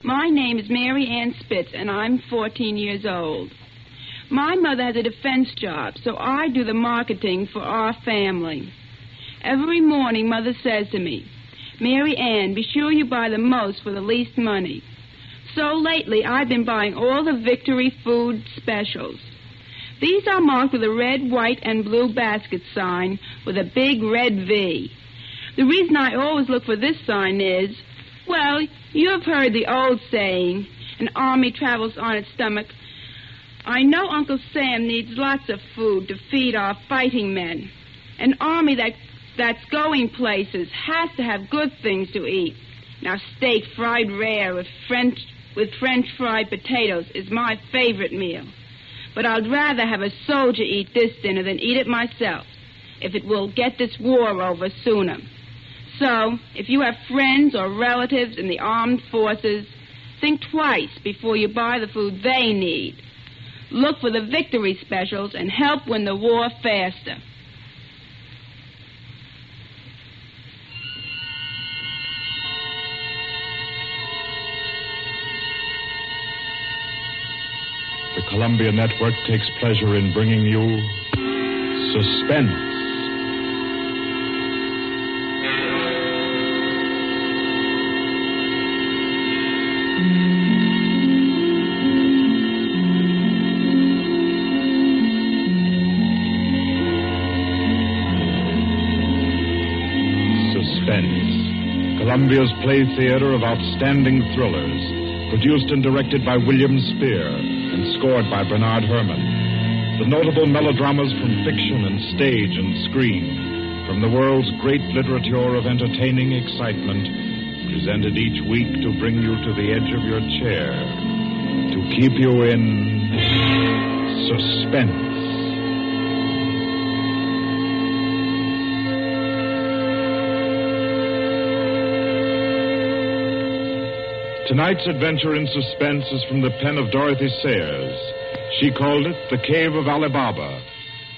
My name is Mary Ann Spitz, and I'm 14 years old. My mother has a defense job, so I do the marketing for our family. Every morning, Mother says to me, Mary Ann, be sure you buy the most for the least money. So lately, I've been buying all the Victory food specials. These are marked with a red, white, and blue basket sign with a big red V. The reason I always look for this sign is, well, you have heard the old saying, an army travels on its stomach. I know Uncle Sam needs lots of food to feed our fighting men. An army that's going places has to have good things to eat. Now, steak fried rare with French fried potatoes is my favorite meal. But I'd rather have a soldier eat this dinner than eat it myself, if it will get this war over sooner. So, if you have friends or relatives in the armed forces, think twice before you buy the food they need. Look for the Victory specials and help win the war faster. The Columbia Network takes pleasure in bringing you Suspense. Columbia's play theater of outstanding thrillers, produced and directed by William Spear and scored by Bernard Herrmann. The notable melodramas from fiction and stage and screen, from the world's great literature of entertaining excitement, presented each week to bring you to the edge of your chair, to keep you in suspense. Tonight's adventure in suspense is from the pen of Dorothy Sayers. She called it The Cave of Ali Baba.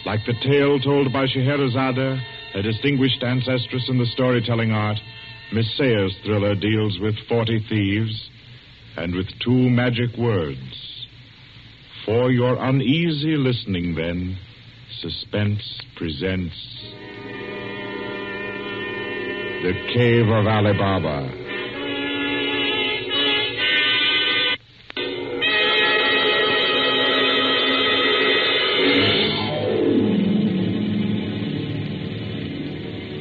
Like the tale told by Scheherazade, a distinguished ancestress in the storytelling art, Miss Sayers' thriller deals with 40 thieves and with 2 magic words. For your uneasy listening, then, Suspense presents The Cave of Ali Baba.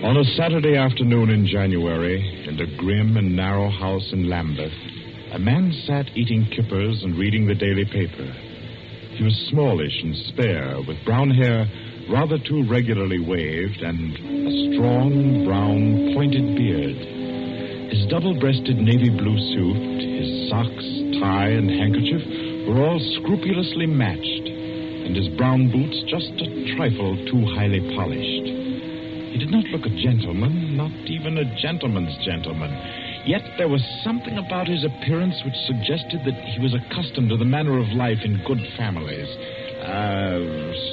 On a Saturday afternoon in January, in a grim and narrow house in Lambeth, a man sat eating kippers and reading the daily paper. He was smallish and spare, with brown hair rather too regularly waved and a strong, brown, pointed beard. His double-breasted navy blue suit, his socks, tie, and handkerchief were all scrupulously matched, and his brown boots just a trifle too highly polished. He did not look a gentleman, not even a gentleman's gentleman. Yet there was something about his appearance which suggested that he was accustomed to the manner of life in good families.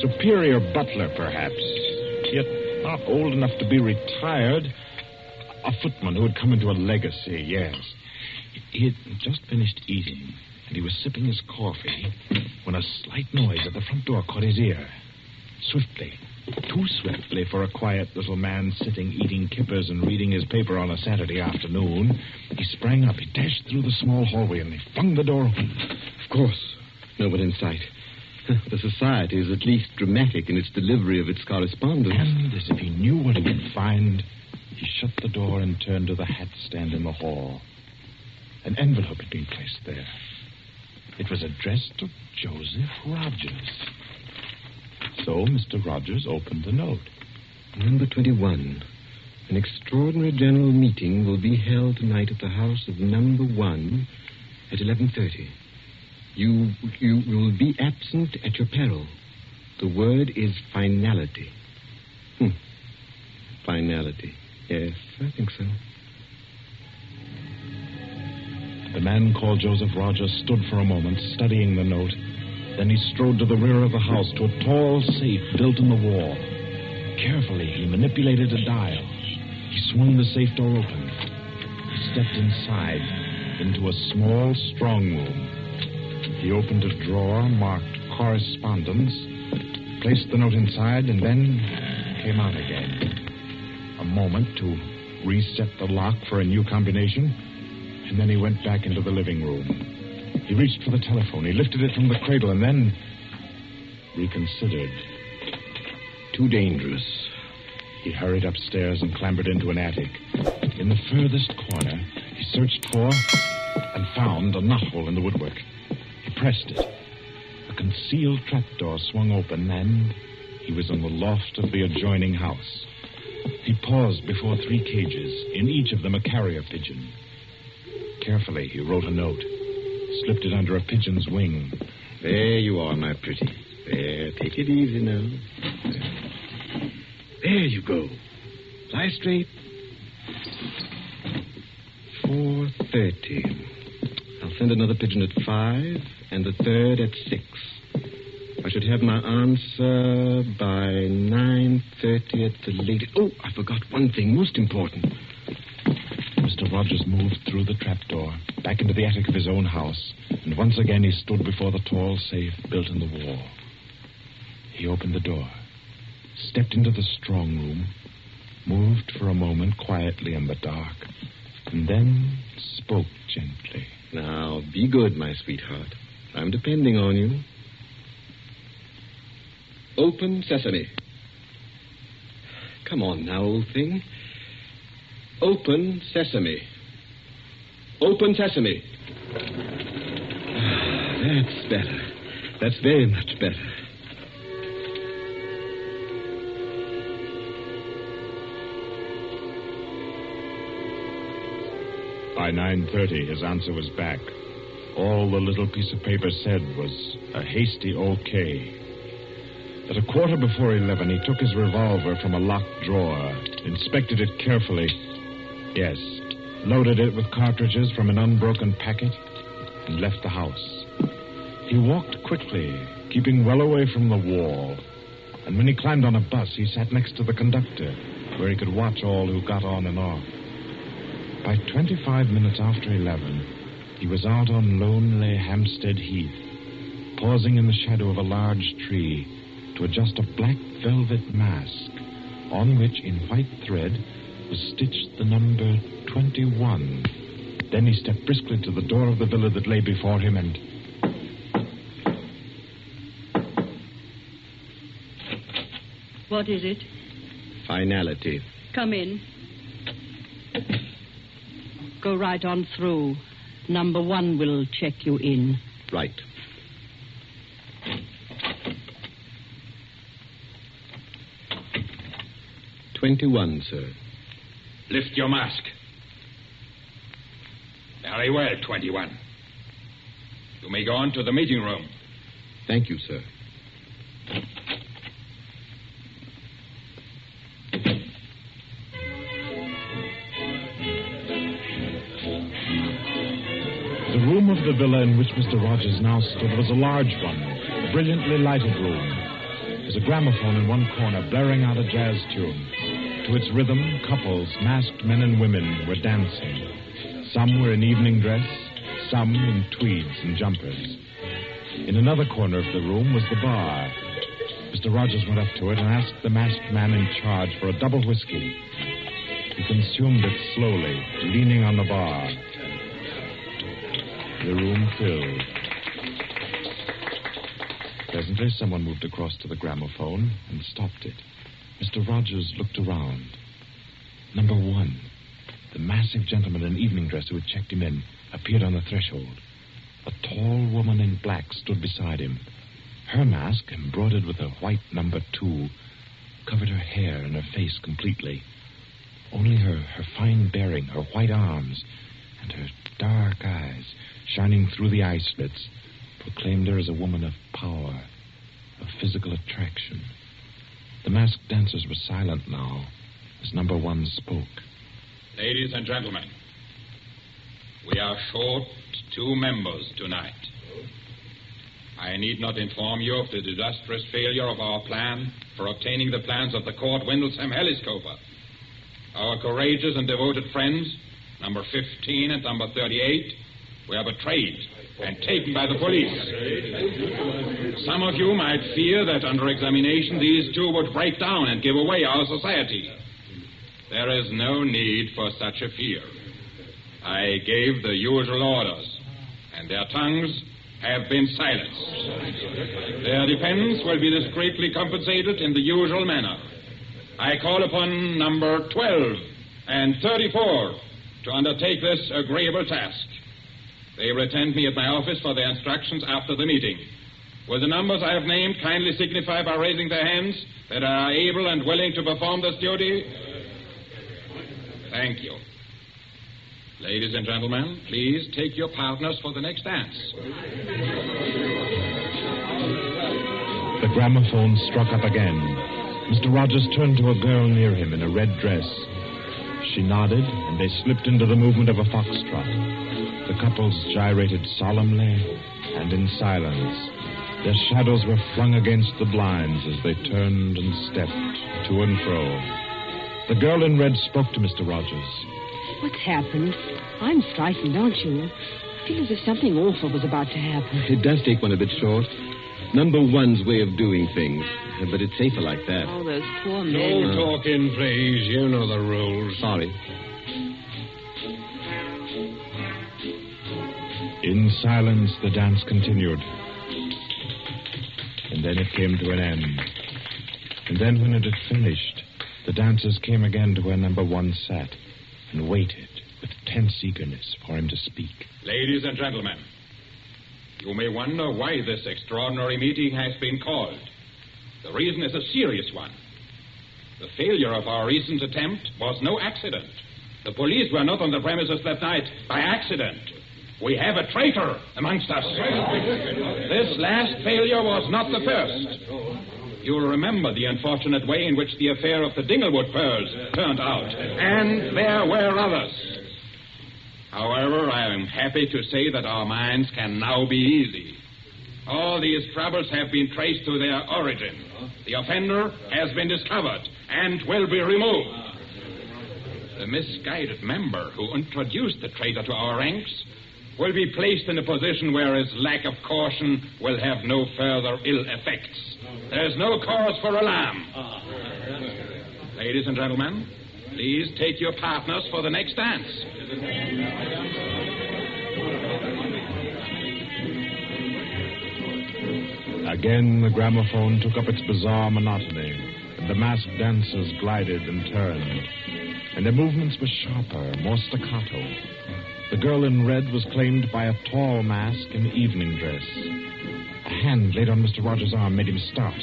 Superior butler, perhaps, yet not old enough to be retired. A footman who had come into a legacy, yes. He had just finished eating, and he was sipping his coffee when a slight noise at the front door caught his ear. Swiftly, too swiftly for a quiet little man sitting eating kippers and reading his paper on a Saturday afternoon, he sprang up, he dashed through the small hallway, and he flung the door open. Of course, no one in sight. The Society is at least dramatic in its delivery of its correspondence. And as if he knew what he would find, he shut the door and turned to the hat stand in the hall. An envelope had been placed there. It was addressed to Joseph Rogers. So Mr. Rogers opened the note. Number 21. An extraordinary general meeting will be held tonight at the house of number 1 at 11:30. You will be absent at your peril. The word is finality. Finality. Yes, I think so. The man called Joseph Rogers stood for a moment, studying the note. Then he strode to the rear of the house, to a tall safe built in the wall. Carefully, he manipulated a dial. He swung the safe door open. He stepped inside. into a small strong room. He opened a drawer marked correspondence, placed the note inside, and then came out again. A moment to reset the lock for a new combination, and then he went back into the living room. He reached for the telephone. He lifted it from the cradle and then reconsidered. Too dangerous. He hurried upstairs and clambered into an attic. In the furthest corner, he searched for and found a knothole in the woodwork. He pressed it. A concealed trapdoor swung open, and he was in the loft of the adjoining house. He paused before 3 cages, in each of them a carrier pigeon. Carefully, he wrote a note, slipped it under a pigeon's wing. There you are, my pretty. There, take it easy now. There you go. Fly straight. 4:30. I'll send another pigeon at 5 and a third at 6. I should have my answer by 9:30 at the latest. Oh, I forgot one thing, most important. Mr. Rogers moved through the trapdoor, back into the attic of his own house, and once again he stood before the tall safe built in the wall. He opened the door, stepped into the strong room, moved for a moment quietly in the dark, and then spoke gently. Now, be good, my sweetheart. I'm depending on you. Open sesame. Come on now, old thing. Open sesame. Open sesame. That's better. That's very much better. By 9:30, his answer was back. All the little piece of paper said was a hasty okay. At a quarter before 11, he took his revolver from a locked drawer, inspected it carefully. Yes, loaded it with cartridges from an unbroken packet, and left the house. He walked quickly, keeping well away from the wall. And when he climbed on a bus, he sat next to the conductor, where he could watch all who got on and off. By 25 minutes after 11, he was out on lonely Hampstead Heath, pausing in the shadow of a large tree to adjust a black velvet mask, on which, in white thread, was stitched the number 21. Then he stepped briskly to the door of the villa that lay before him and... What is it? Finality. Come in. Go right on through. Number 1 will check you in. Right. "21, sir. Lift your mask. Very well, 21. You may go on to the meeting room. Thank you, sir. The room of the villa in which Mr. Rogers now stood was a large one, a brilliantly lighted room. There was a gramophone in one corner, blaring out a jazz tune. To its rhythm, couples, masked men and women, were dancing. Some were in evening dress, some in tweeds and jumpers. In another corner of the room was the bar. Mr. Rogers went up to it and asked the masked man in charge for a double whiskey. He consumed it slowly, leaning on the bar. The room filled. Presently, someone moved across to the gramophone and stopped it. Mr. Rogers looked around. Number 1, the massive gentleman in evening dress who had checked him in, appeared on the threshold. A tall woman in black stood beside him. Her mask, embroidered with a white number 2, covered her hair and her face completely. Only her fine bearing, her white arms, and her dark eyes, shining through the eye slits, proclaimed her as a woman of power, of physical attraction. The masked dancers were silent now as number 1 spoke. Ladies and gentlemen, we are short 2 members tonight. I need not inform you of the disastrous failure of our plan for obtaining the plans of the court Windlesham Heliscoper. Our courageous and devoted friends, number 15 and number 38, were betrayed and taken by the police. Some of you might fear that under examination these two would break down and give away our society. There is no need for such a fear. I gave the usual orders, and their tongues have been silenced. Their defense will be discreetly compensated in the usual manner. I call upon number 12 and 34 to undertake this agreeable task. They will attend me at my office for their instructions after the meeting. Will the numbers I have named kindly signify by raising their hands that are able and willing to perform this duty? Thank you. Ladies and gentlemen, please take your partners for the next dance. The gramophone struck up again. Mr. Rogers turned to a girl near him in a red dress. She nodded, and they slipped into the movement of a foxtrot. The couples gyrated solemnly and in silence. Their shadows were flung against the blinds as they turned and stepped to and fro. The girl in red spoke to Mr. Rogers. What's happened? I'm frightened, aren't you? I feel as if something awful was about to happen. It does take one a bit short. Number one's way of doing things. But it's safer like that. Oh, those poor men. No talking, please. You know the rules. Sorry. In silence, the dance continued. And then it came to an end. And then when it had finished, the dancers came again to where number one sat and waited with tense eagerness for him to speak. Ladies and gentlemen, you may wonder why this extraordinary meeting has been called. The reason is a serious one. The failure of our recent attempt was no accident. The police were not on the premises that night by accident. We have a traitor amongst us. This last failure was not the first. You'll remember the unfortunate way in which the affair of the Dinglewood pearls turned out. And there were others. However, I am happy to say that our minds can now be easy. All these troubles have been traced to their origin. The offender has been discovered and will be removed. The misguided member who introduced the traitor to our ranks will be placed in a position where his lack of caution will have no further ill effects. There's no cause for alarm. Ladies and gentlemen, please take your partners for the next dance. Again, the gramophone took up its bizarre monotony, and the masked dancers glided and turned, and their movements were sharper, more staccato. The girl in red was claimed by a tall mask in evening dress. A hand laid on Mr. Rogers' arm made him start.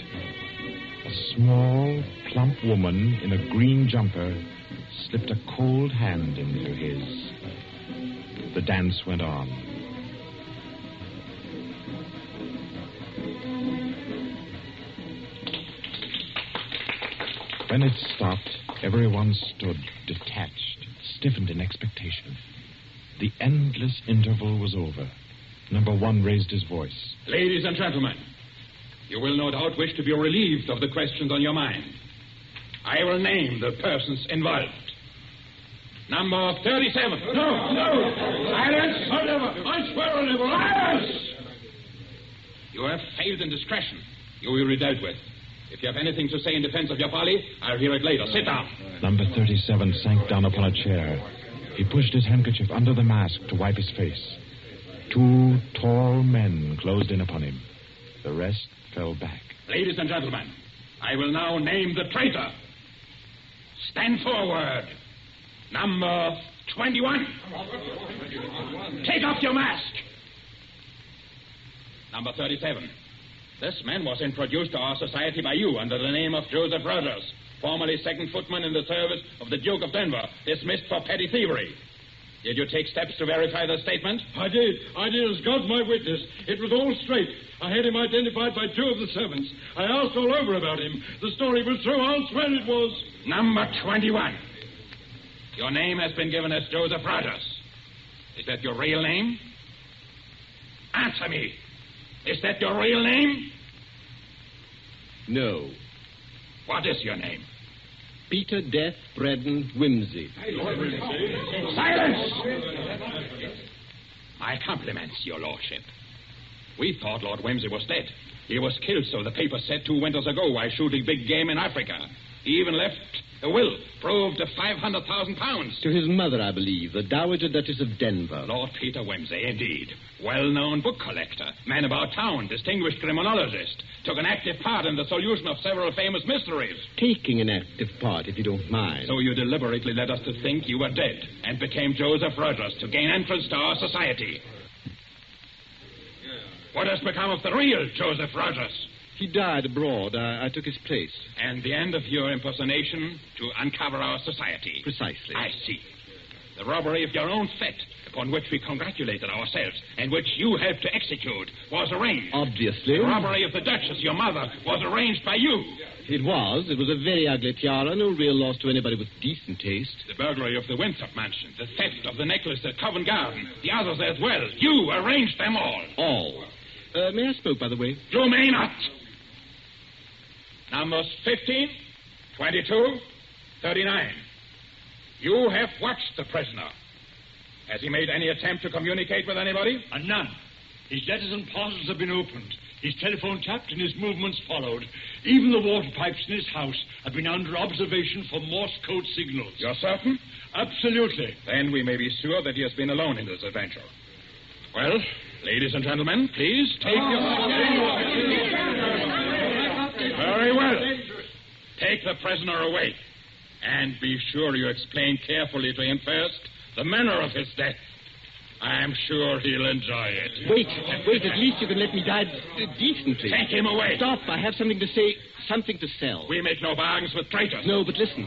A small, plump woman in a green jumper slipped a cold hand into his. The dance went on. When it stopped, everyone stood detached, stiffened in expectation. The endless interval was over. Number one raised his voice. Ladies and gentlemen, you will no doubt wish to be relieved of the questions on your mind. I will name the persons involved. Number 37. No. Silence. I swear on never. Silence. You have failed in discretion. You will be dealt with. If you have anything to say in defense of your folly, I'll hear it later. Sit down. Number 37 sank down upon a chair. He pushed his handkerchief under the mask to wipe his face. Two tall men closed in upon him. The rest fell back. Ladies and gentlemen, I will now name the traitor. Stand forward. Number 21. Take off your mask. Number 37. This man was introduced to our society by you under the name of Joseph Rogers, formerly second footman in the service of the Duke of Denver, dismissed for petty thievery. Did you take steps to verify the statement? I did as God's my witness. It was all straight. I had him identified by two of the servants. I asked all over about him. The story was true. I'll swear it was. Number 21. Your name has been given as Joseph Rogers. Is that your real name? Answer me. Is that your real name? No. What is your name? Peter Death Braddon Whimsy. Silence! My compliments, your lordship. We thought Lord Wimsey was dead. He was killed, so the paper said 2 winters ago, while shooting big game in Africa. He even left a will, proved of £500,000. To his mother, I believe, the Dowager Duchess of Denver. Lord Peter Wimsey, indeed. Well-known book collector, man about town, distinguished criminologist. Took an active part in the solution of several famous mysteries. Taking an active part, if you don't mind. So you deliberately led us to think you were dead and became Joseph Rogers to gain entrance to our society. What has become of the real Joseph Rogers? He died abroad. I took his place. And the end of your impersonation to uncover our society. Precisely. I see. The robbery of your own fete, upon which we congratulated ourselves, and which you helped to execute, was arranged. Obviously. The robbery of the Duchess, your mother, was arranged by you. It was. It was a very ugly tiara, no real loss to anybody with decent taste. The burglary of the Winthrop mansion, the theft of the necklace at Covent Garden, the others as well. You arranged them all. All. May I smoke, by the way? You may not. Numbers 15, 22, 39. You have watched the prisoner. Has he made any attempt to communicate with anybody? None. His letters and parcels have been opened. His telephone tapped and his movements followed. Even the water pipes in his house have been under observation for Morse code signals. You're certain? Absolutely. Then we may be sure that he has been alone in this adventure. Well, ladies and gentlemen, please take Very well. Take the prisoner away. And be sure you explain carefully to him first the manner of his death. I'm sure he'll enjoy it. Wait, at least you can let me die decently. Take him away. Stop, I have something to say, something to sell. We make no bargains with traitors. No, but listen.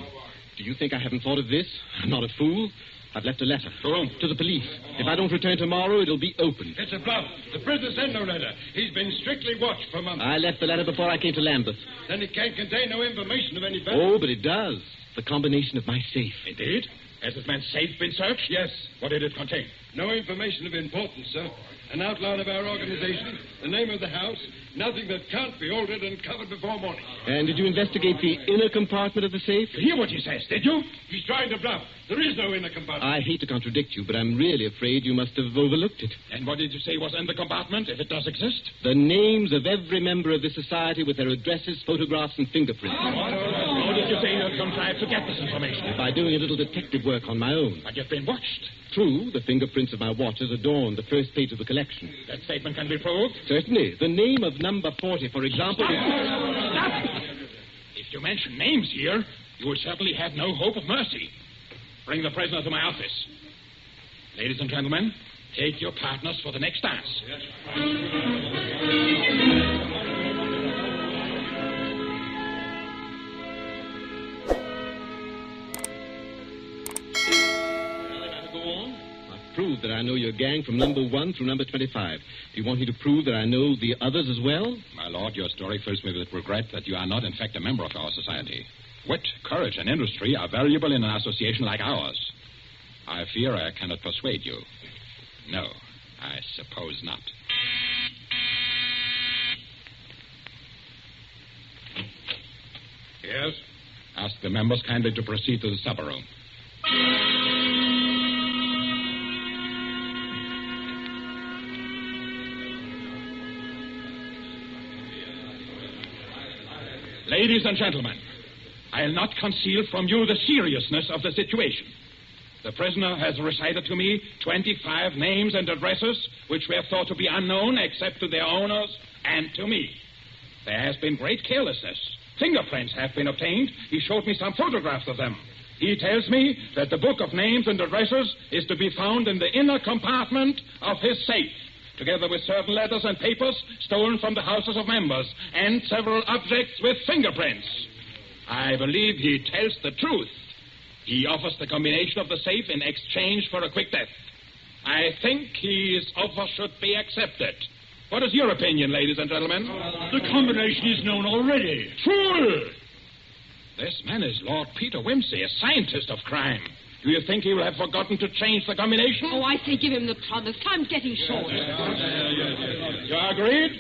Do you think I haven't thought of this? I'm not a fool. I've left a letter. To whom? To the police. If I don't return tomorrow, it'll be opened. It's a bluff. The prisoner sent no letter. He's been strictly watched for months. I left the letter before I came to Lambeth. Then it can't contain no information of any value. Oh, but it does. The combination of my safe. Indeed? Has this man's safe been searched? Yes. What did it contain? No information of importance, sir. An outline of our organization, the name of the house, nothing that can't be altered and covered before morning. And did you investigate the inner compartment of the safe? You hear what he says, did you? He's trying to bluff. There is no inner compartment. I hate to contradict you, but I'm really afraid you must have overlooked it. And what did you say was in the compartment, if it does exist? The names of every member of this society with their addresses, photographs, and fingerprints. How did you say you contrived to get this information? By doing a little detective work on my own. But you've been watched. True, the fingerprints of my watches adorn the first page of the collection. That statement can be proved? Certainly. The name of number 40, for example... Stop! If you mention names here, you will certainly have no hope of mercy. Bring the prisoner to my office. Ladies and gentlemen, take your partners for the next dance. Prove that I know your gang from number 1 through number 25. Do you want me to prove that I know the others as well? My lord, your story fills me with regret that you are not, in fact, a member of our society. Wit, courage, and industry are valuable in an association like ours. I fear I cannot persuade you. No, I suppose not. Yes? Ask the members kindly to proceed to the supper room. Ladies and gentlemen, I'll not conceal from you the seriousness of the situation. The prisoner has recited to me 25 names and addresses which were thought to be unknown except to their owners and to me. There has been great carelessness. Fingerprints have been obtained. He showed me some photographs of them. He tells me that the book of names and addresses is to be found in the inner compartment of his safe, together with certain letters and papers stolen from the houses of members, and several objects with fingerprints. I believe he tells the truth. He offers the combination of the safe in exchange for a quick death. I think his offer should be accepted. What is your opinion, ladies and gentlemen? The combination is known already. Fool! This man is Lord Peter Wimsey, a scientist of crime. Do you think he will have forgotten to change the combination? Oh, I say give him the promise. Time's getting short. You agreed?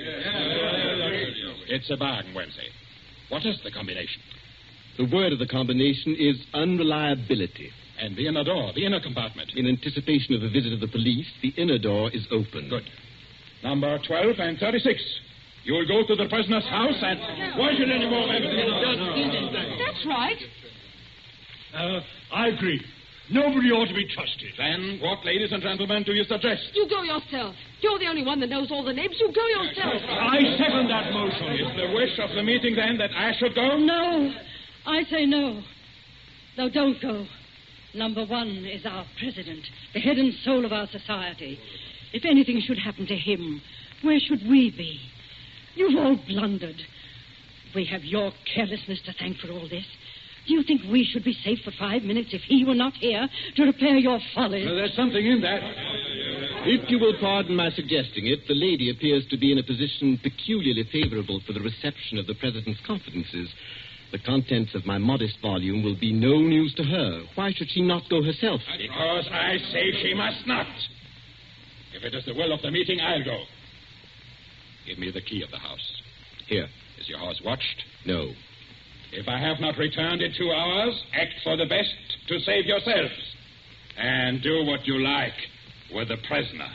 It's a bargain, Wimsey. What is the combination? The word of the combination is unreliability. And the inner door, the inner compartment. In anticipation of the visit of the police, the inner door is open. Good. Number 12 and 36. You'll go to the prisoner's house and... Why should any more men... That's right. I agree. Nobody ought to be trusted. Then what, ladies and gentlemen, do you suggest? You go yourself. You're the only one that knows all the names. You go yourself. I second that motion. Is the wish of the meeting, then, that I should go? No. I say no. No, don't go. Number 1 is our president, the head and soul of our society. If anything should happen to him, where should we be? You've all blundered. We have your carelessness to thank for all this. Do you think we should be safe for 5 minutes if he were not here to repair your folly? Well, there's something in that. If you will pardon my suggesting it, the lady appears to be in a position peculiarly favorable for the reception of the President's confidences. The contents of my modest volume will be no news to her. Why should she not go herself? Because I say she must not. If it is the will of the meeting, I'll go. Give me the key of the house. Here. Is your house watched? No. If I have not returned in 2 hours, act for the best to save yourselves. And do what you like with the prisoner.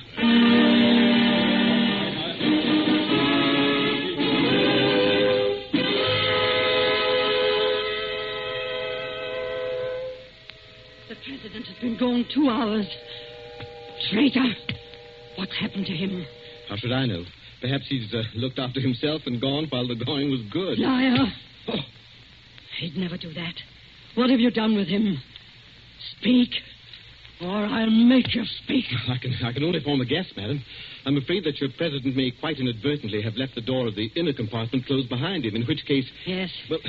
The president has been gone 2 hours. Traitor! What's happened to him? How should I know? Perhaps he's looked after himself and gone while the going was good. Liar! Oh, he'd never do that. What have you done with him? Speak, or I'll make you speak. I can only form a guess, madam. I'm afraid that your president may quite inadvertently have left the door of the inner compartment closed behind him, in which case... Yes? Well,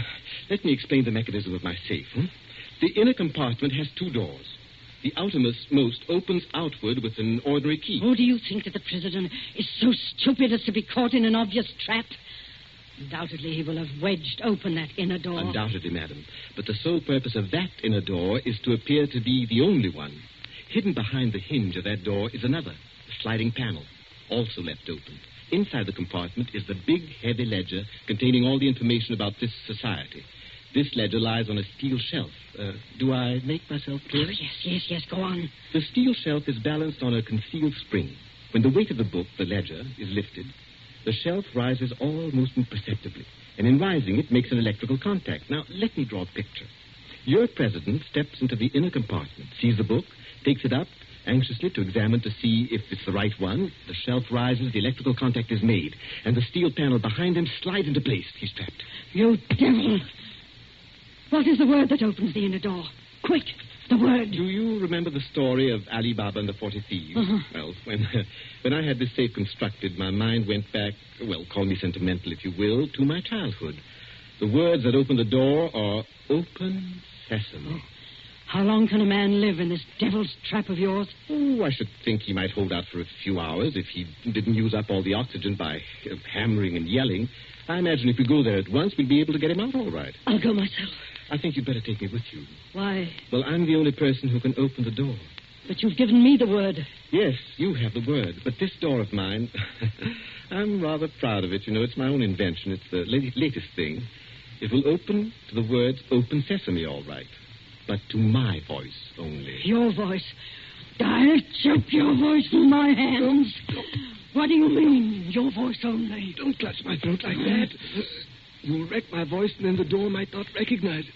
let me explain the mechanism of my safe. The inner compartment has 2 doors. The outermost opens outward with an ordinary key. Oh, do you think that the president is so stupid as to be caught in an obvious trap? Undoubtedly, he will have wedged open that inner door. Undoubtedly, madam. But the sole purpose of that inner door is to appear to be the only one. Hidden behind the hinge of that door is another, a sliding panel, also left open. Inside the compartment is the big, heavy ledger containing all the information about this society. This ledger lies on a steel shelf. Do I make myself clear? Oh, yes, go on. The steel shelf is balanced on a concealed spring. When the weight of the book, the ledger, is lifted, the shelf rises almost imperceptibly. And in rising, it makes an electrical contact. Now, let me draw a picture. Your president steps into the inner compartment, sees the book, takes it up, anxiously to examine to see if it's the right one. The shelf rises, the electrical contact is made, and the steel panel behind him slides into place. He's trapped. You devil! What is the word that opens the inner door? Quick, the word. Do you remember the story of Ali Baba and the 40 Thieves? Uh-huh. Well, when I had this safe constructed, my mind went back, well, call me sentimental if you will, to my childhood. The words that open the door are open sesame. How long can a man live in this devil's trap of yours? Oh, I should think he might hold out for a few hours if he didn't use up all the oxygen by hammering and yelling. I imagine if we go there at once, we'll be able to get him out all right. I'll go myself. I think you'd better take me with you. Why? Well, I'm the only person who can open the door. But you've given me the word. Yes, you have the word. But this door of mine, I'm rather proud of it. You know, it's my own invention. It's the latest thing. It will open to the words open sesame, all right. But to my voice only. Your voice? I'll chop your voice from my hands. What do you mean, your voice only? Don't clutch my throat like that. You'll wreck my voice, and then the door might not recognize it.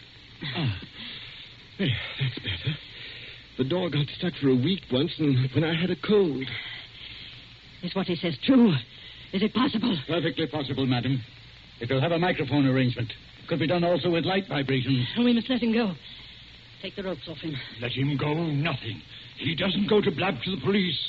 There, that's better. The door got stuck for a week once, and when I had a cold. Is what he says true? Is it possible? Perfectly possible, madam. It will have a microphone arrangement. Could be done also with light vibrations. We must let him go. Take the ropes off him. Let him go, nothing. He doesn't go to blab to the police.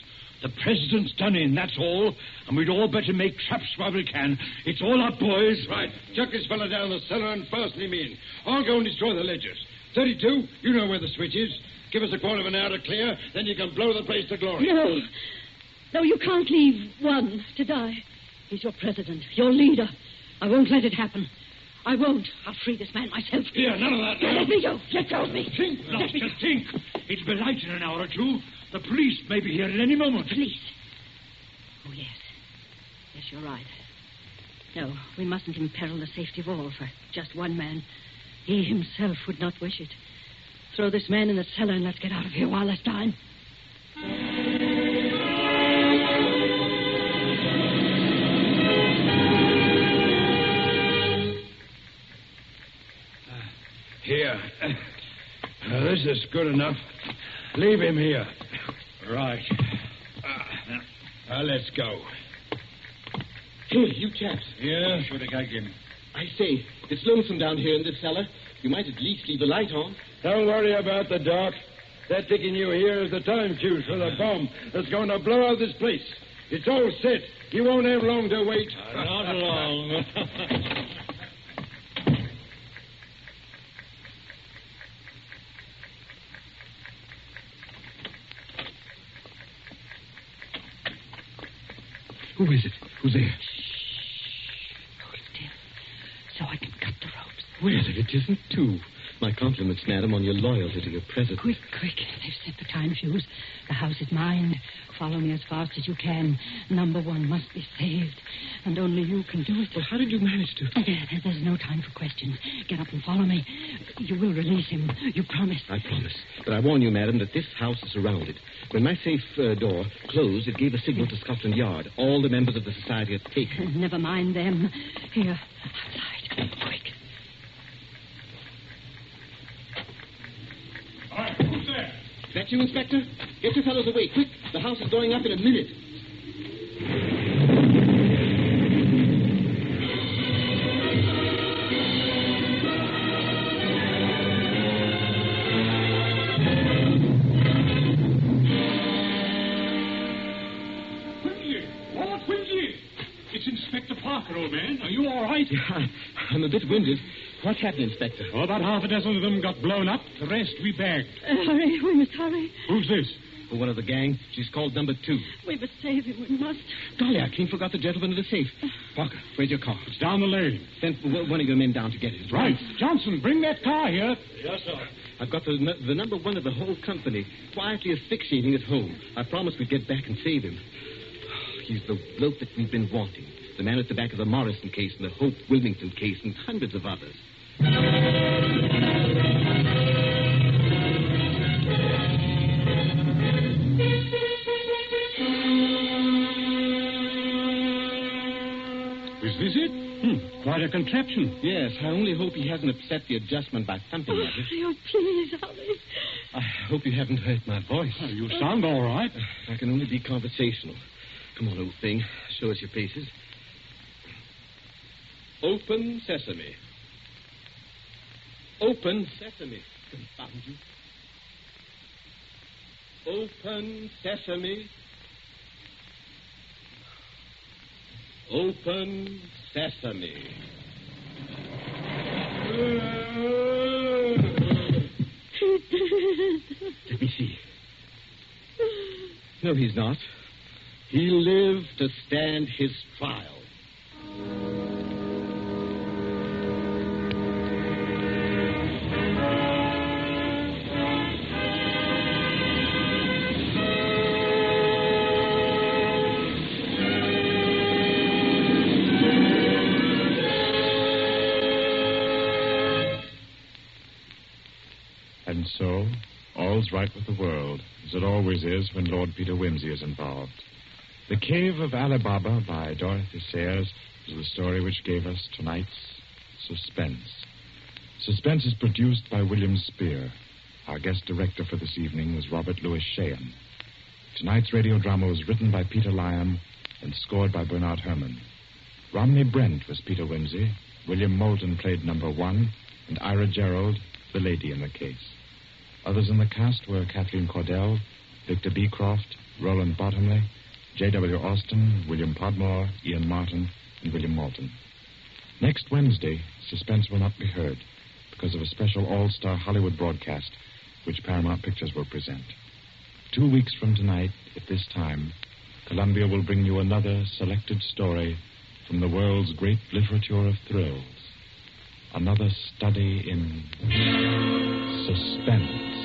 The president's done in, that's all. And we'd all better make traps while we can. It's all up, boys. Right. Chuck this fella down the cellar and fasten him in. I'll go and destroy the ledgers. 32, you know where the switch is. Give us a quarter of an hour to clear, then you can blow the place to glory. No, you can't leave one to die. He's your president, your leader. I won't let it happen. I won't. I'll free this man myself. Here, none of that now. Let me go. Let go of me. Think, Lobster, think. It'll be light in an hour or two. The police may be here at any moment. Police? Oh, yes. Yes, you're right. No, we mustn't imperil the safety of all for just one man. He himself would not wish it. Throw this man in the cellar and let's get out of here while there's time. Here. This is good enough. Leave him here. Right. Let's go. Hey, you chaps. Yeah, should I gag him? I say, it's lonesome down here in this cellar. You might at least leave the light on. Don't worry about the dark. They're taking you here as the time fuse for the bomb that's going to blow out this place. It's all set. You won't have long to wait. Not long. Who is it? Who's there? Hold still, so I can cut the ropes. Well, it isn't two. My compliments, madam, on your loyalty to your president. Quick. They've set the time fuse. The house is mine. Follow me as fast as you can. Number 1 must be saved. And only you can do it. Well, how did you manage to... There's no time for questions. Get up and follow me. You will release him. You promise. I promise. But I warn you, madam, that this house is surrounded. When my safe door closed, it gave a signal to Scotland Yard. All the members of the society are taken. Never mind them. Here, outside. Quick. All right, who's there? That you, Inspector? Get your fellows away, quick. The house is going up in a minute. Quincy! It's Inspector Parker, old man. Are you all right? Yeah, I'm a bit winded. What happened, Inspector? Oh, about half a dozen of them got blown up. The rest we bagged. Hurry. We must hurry. Who's this? One of the gang. She's called number 2. We must save him. We must. Golly, I clean forgot the gentleman in the safe. Parker, where's your car? It's down the lane. Send one of your men down to get it. Right. Johnson, bring that car here. Yes, sir. I've got the number 1 of the whole company quietly asphyxiating at home. I promised we'd get back and save him. He's the bloke that we've been wanting. The man at the back of the Morrison case and the Hope Wilmington case and hundreds of others. Is this it? Quite a contraption. Yes, I only hope he hasn't upset the adjustment by thumping at it. Oh, please, hurry. I hope you haven't hurt my voice. Oh, you sound all right. I can only be conversational. Come on, old thing. Show us your paces. Open sesame. Open sesame. Confound you. Open sesame. Open sesame. Let me see. No, he's not. He lived to stand his trial. And so, all's right with the world, as it always is when Lord Peter Wimsey is involved. The Cave of Ali Baba by Dorothy Sayers is the story which gave us tonight's Suspense. Suspense is produced by William Spear. Our guest director for this evening was Robert Louis Sheehan. Tonight's radio drama was written by Peter Lyon and scored by Bernard Herrmann. Romney Brent was Peter Wimsey, William Moulton played number 1, and Ira Gerald, the lady in the case. Others in the cast were Kathleen Cordell, Victor Beecroft, Roland Bottomley, J.W. Austin, William Podmore, Ian Martin, and William Moulton. Next Wednesday, Suspense will not be heard because of a special all-star Hollywood broadcast which Paramount Pictures will present. 2 weeks from tonight, at this time, Columbia will bring you another selected story from the world's great literature of thrills. Another study in suspense.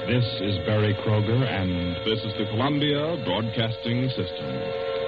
This is Barry Kroger, and this is the Columbia Broadcasting System.